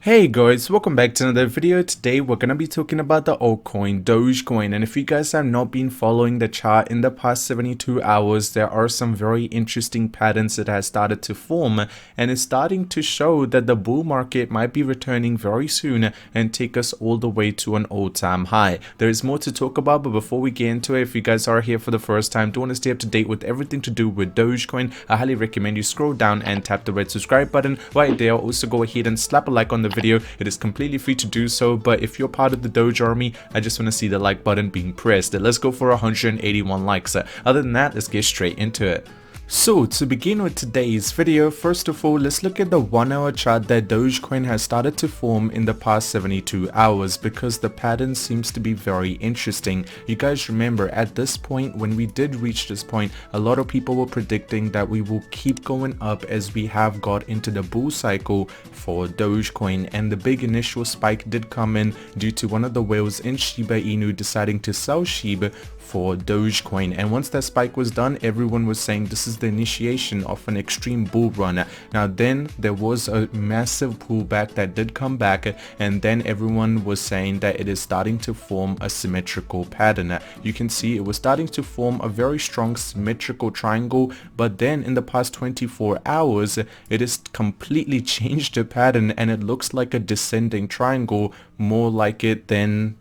Hey guys, welcome back to another video. Today we're gonna be talking about the altcoin Dogecoin, and if you guys have not been following the chart in the past 72 hours, there are some very interesting patterns that has started to form, and it's starting to show that the bull market might be returning very soon and take us all the way to an all-time high. There is more to talk about, but before we get into it, if you guys are here for the first time, do want to stay up to date with everything to do with Dogecoin, I highly recommend you scroll down and tap the red subscribe button. Right there, also go ahead and slap a like on the video. It is completely free to do so, but if you're part of the Doge army, I just want to see the like button being pressed. Let's go for 181 likes. Other than that, let's get straight into it. So to begin with today's video, first of all, let's look at the 1 hour chart that Dogecoin has started to form in the past 72 hours because the pattern seems to be very interesting. You guys remember at this point, when we did reach this point, a lot of people were predicting that we will keep going up as we have got into the bull cycle for Dogecoin, and the big initial spike did come in due to one of the whales in Shiba Inu deciding to sell Shiba for Dogecoin, and once that spike was done, everyone was saying this is the initiation of an extreme bull run. Now then there was a massive pullback that did come back, and then everyone was saying that it is starting to form a symmetrical pattern. You can see it was starting to form a very strong symmetrical triangle, but then in the past 24 hours it has completely changed the pattern and it looks like a descending triangle, more like it than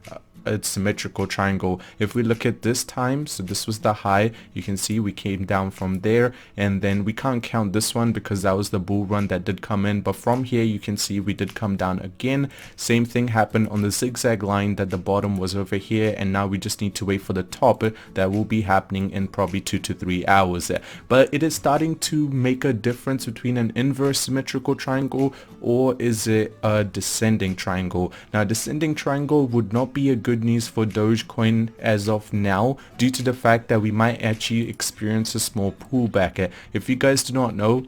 a symmetrical triangle. If we look at this time, so this was the high, you can see we came down from there, and then we can't count this one because that was the bull run that did come in, but from here you can see we did come down again. Same thing happened on the zigzag line, that the bottom was over here, and now we just need to wait for the top. That will be happening in probably 2 to 3 hours. But it is starting to make a difference between an inverse symmetrical triangle or is it a descending triangle. Now descending triangle would not be a good news for Dogecoin as of now, due to the fact that we might actually experience a small pullback. If you guys do not know,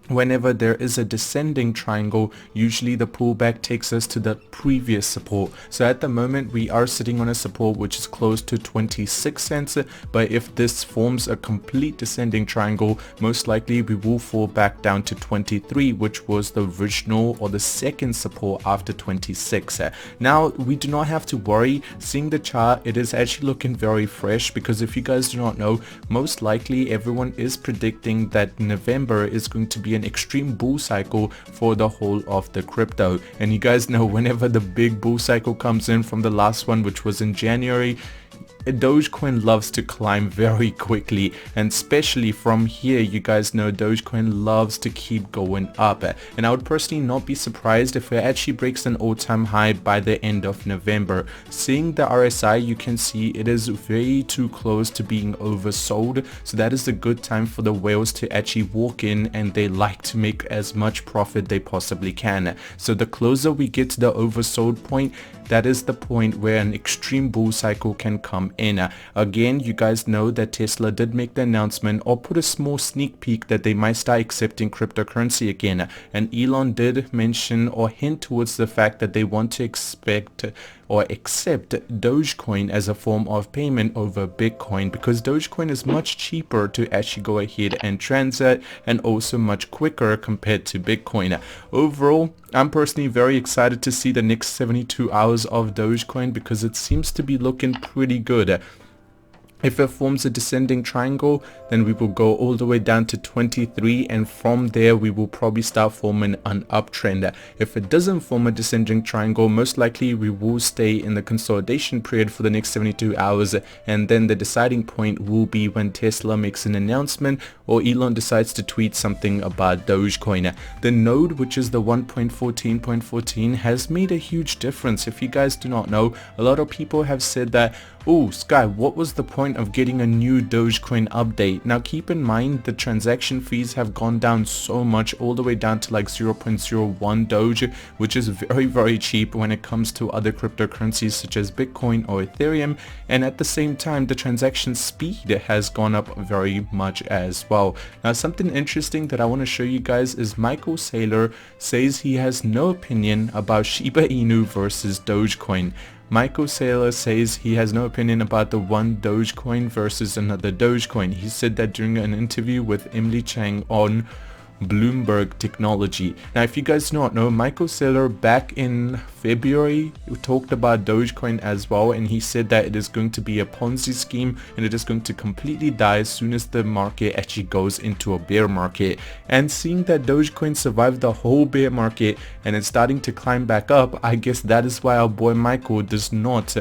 whenever there is a descending triangle, usually the pullback takes us to the previous support. So at the moment we are sitting on a support which is close to 26 cents, but if this forms a complete descending triangle, most likely we will fall back down to 23, which was the original or the second support after 26. Now we do not have to worry. Seeing the chart, it is actually looking very fresh, because if you guys do not know, most likely everyone is predicting that November is going to be an extreme bull cycle for the whole of the crypto. And you guys know, whenever the big bull cycle comes in from the last one, which was in January, Dogecoin loves to climb very quickly, and especially from here, you guys know Dogecoin loves to keep going up, and I would personally not be surprised if it actually breaks an all-time high by the end of November. Seeing the RSI, you can see it is way too close to being oversold, so that is a good time for the whales to actually walk in, and they like to make as much profit they possibly can. So the closer we get to the oversold point, that is the point where an extreme bull cycle can come in. Again, you guys know that Tesla did make the announcement or put a small sneak peek that they might start accepting cryptocurrency again, and Elon did mention or hint towards the fact that they want to expect or accept Dogecoin as a form of payment over Bitcoin, because Dogecoin is much cheaper to actually go ahead and transact, and also much quicker compared to Bitcoin. Overall, I'm personally very excited to see the next 72 hours of Dogecoin, because it seems to be looking pretty good. If it forms a descending triangle, then we will go all the way down to 23, and from there we will probably start forming an uptrend. If it doesn't form a descending triangle, most likely we will stay in the consolidation period for the next 72 hours, and then the deciding point will be when Tesla makes an announcement or Elon decides to tweet something about Dogecoin. The node, which is the 1.14.14, has made a huge difference. If you guys do not know, a lot of people have said that, oh Sky, what was the point of getting a new Dogecoin update? Now keep in mind, the transaction fees have gone down so much, all the way down to like 0.01 Doge, which is very cheap when it comes to other cryptocurrencies such as Bitcoin or Ethereum, and at the same time the transaction speed has gone up very much as well. Now something interesting that I want to show you guys is Michael Saylor says he has no opinion about Shiba Inu versus Dogecoin. Michael Saylor says he has no opinion about the one Dogecoin versus another Dogecoin. He said that during an interview with Emily Chang on Bloomberg technology. Now, if you guys do not know, Michael Saylor back in February talked about Dogecoin as well, and he said that it is going to be a Ponzi scheme and it is going to completely die as soon as the market actually goes into a bear market. And seeing that Dogecoin survived the whole bear market and it's starting to climb back up, I guess that is why our boy Michael does not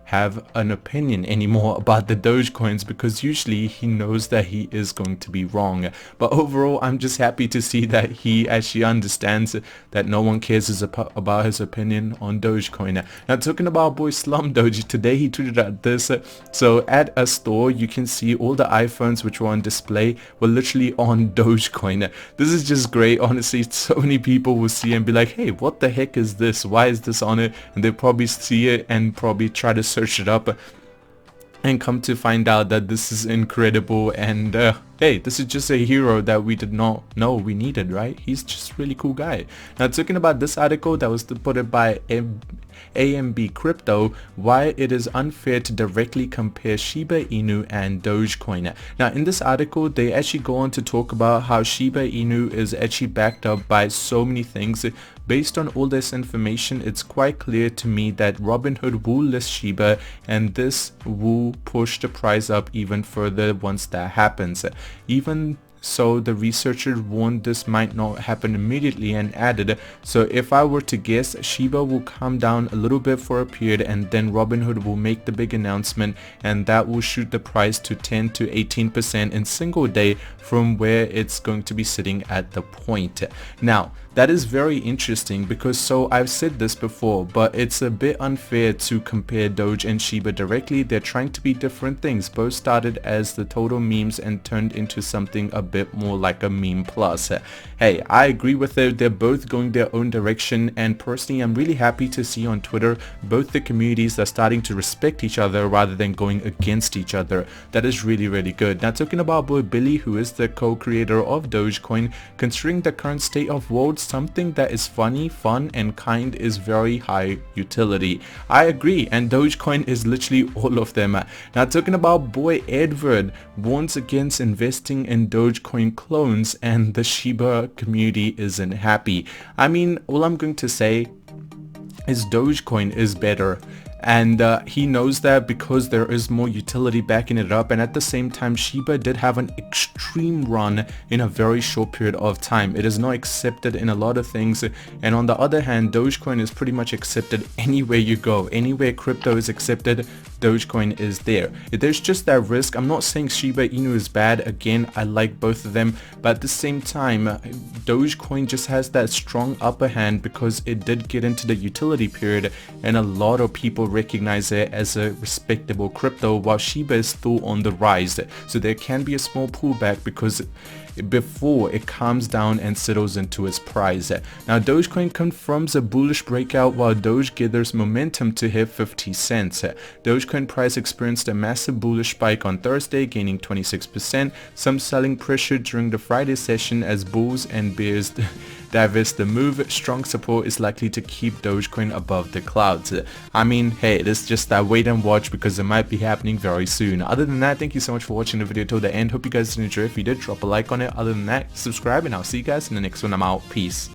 have an opinion anymore about the Dogecoins, because usually he knows that he is going to be wrong. But overall, I'm just happy to see that he actually understands that no one cares about his opinion on Dogecoin. Now, talking about boy Slum Doge, today he tweeted out this. So at a store, you can see all the iPhones which were on display were literally on Dogecoin. This is just great. Honestly, so many people will see and be like, hey, what the heck is this? Why is this on it? And they'll probably see it and probably try to search it up and come to find out that this is incredible. And hey, this is just a hero that we did not know we needed, right? He's just a really cool guy. Now, talking about this article that was put by AMB Crypto, why it is unfair to directly compare Shiba Inu and Dogecoin. Now, in this article, they actually go on to talk about how Shiba Inu is actually backed up by so many things. Based on all this information, it's quite clear to me that Robinhood will list Shiba, and this will push the price up even further once that happens. Even so, the researcher warned this might not happen immediately and added, so if I were to guess, Shiba will come down a little bit for a period and then Robinhood will make the big announcement, and that will shoot the price to 10 to 18% in single day from where it's going to be sitting at the point. Now, that is very interesting because, so I've said this before, but it's a bit unfair to compare Doge and Shiba directly. They're trying to be different things. Both started as the total memes and turned into something a bit more like a meme plus. Hey, I agree with it. They're both going their own direction, and personally, I'm really happy to see on Twitter both the communities are starting to respect each other rather than going against each other. That is really, really good. Now, talking about boy Billy, who is the co-creator of Dogecoin, considering the current state of world, something that is funny, fun, and kind is very high utility. I agree, and Dogecoin is literally all of them. Now, talking about boy Edward, warns against investing in Dogecoin clones, and the Shiba community isn't happy. I mean, all I'm going to say is Dogecoin is better. And he knows that because there is more utility backing it up, and at the same time Shiba did have an extreme run in a very short period of time. It is not accepted in a lot of things, and on the other hand, Dogecoin is pretty much accepted anywhere you go. Anywhere crypto is accepted, Dogecoin is there. There's just that risk. I'm not saying Shiba Inu is bad. Again, I like both of them, but at the same time, Dogecoin just has that strong upper hand because it did get into the utility period, and a lot of people recognize it as a respectable crypto, while Shiba is still on the rise. So there can be a small pullback because before it calms down and settles into its price. Now, Dogecoin confirms a bullish breakout while Doge gathers momentum to hit 50 cents. Dogecoin price experienced a massive bullish spike on Thursday, gaining 26%, some selling pressure during the Friday session as bulls and bears divest the move. Strong support is likely to keep Dogecoin above the clouds. I mean, hey, it is just that wait and watch because it might be happening very soon. Other than that, thank you so much for watching the video till the end. Hope you guys did enjoy. If you did, drop a like on it. Other than that, subscribe, and I'll see you guys in the next one. I'm out. Peace.